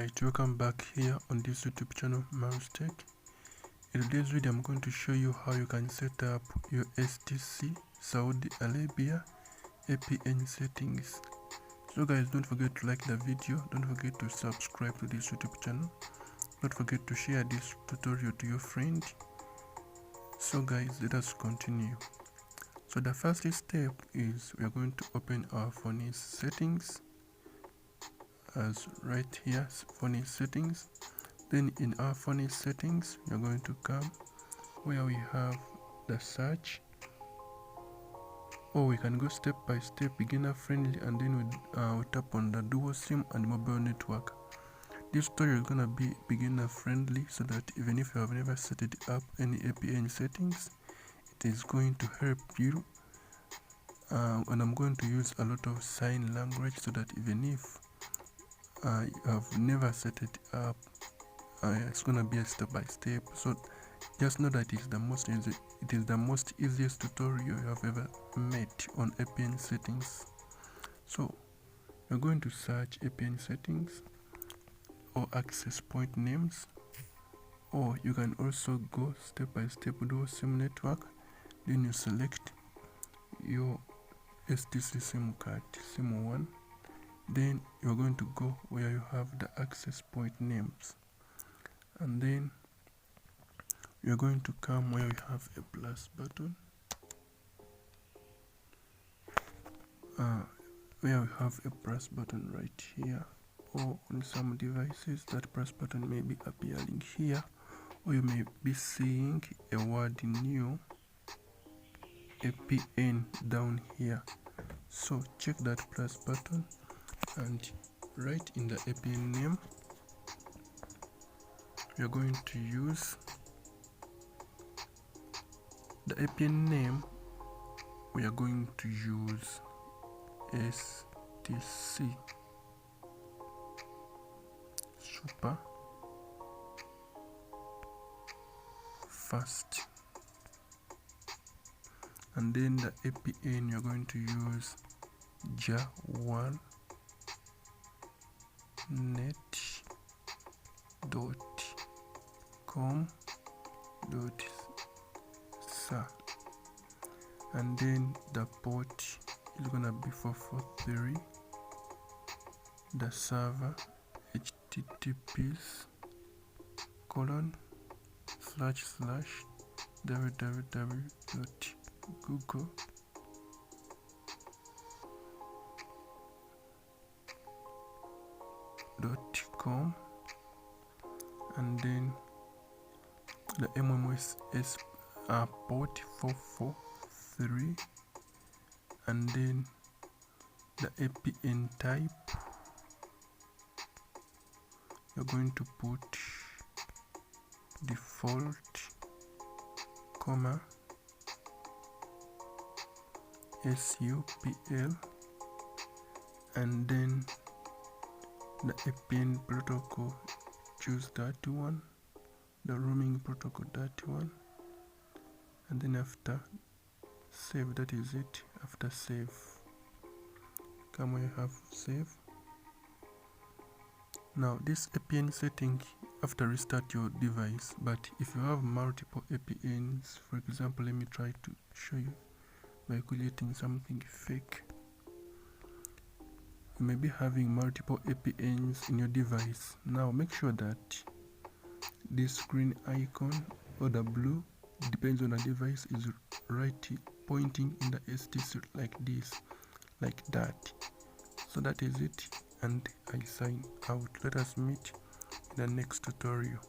Alright, welcome back here on this YouTube channel, Mouse Tech. In today's video, I'm going to show you how you can set up your STC Saudi Arabia APN settings. So guys, don't forget to like the video, don't forget to subscribe to this YouTube channel, don't forget to share this tutorial to your friend. So guys, let us continue. So the first step is we are going to open our phone's settings, as right here, phone settings. Then in our phone settings, we are going to come where we have the search, or we can go step by step, beginner friendly, and then we tap on the dual SIM and mobile network. This tutorial is gonna be beginner friendly, so that even if you have never set it up any APN settings, it is going to help you. And I'm going to use a lot of sign language, so that even if you have never set it up, it's gonna be a step by step. So just know that it is the most easiest tutorial you have ever met on APN settings. So you're going to search APN settings or access point names, or you can also go step by step dual SIM network. Then you select your STC SIM card, SIM 1. Then you're going to go where you have the access point names, and then you're going to come where you have a plus button, where we have a plus button right here, or on some devices that plus button may be appearing here, or you may be seeing a word new APN down here. So check that plus button and write in the APN name. We are going to use the APN name. We are going to use STC Super Fast, and then the APN you're going to use ja1 net.com.sa, and then the port is gonna be 443. The server https://www.google.com, and then the MMS port 443, and then the APN type you're going to put default, SUPL, and then the APN protocol, choose that one, the roaming protocol, that one, and then after save, that is it. After save, come where you have save. Now this APN setting, after restart your device, but if you have multiple APNs, for example, let me try to show you by creating something fake. You may be having multiple APNs in your device. Now make sure that this green icon or the blue, depends on the device, is right pointing in the STC like this, like that. So that is it, and I sign out. Let us meet in the next tutorial.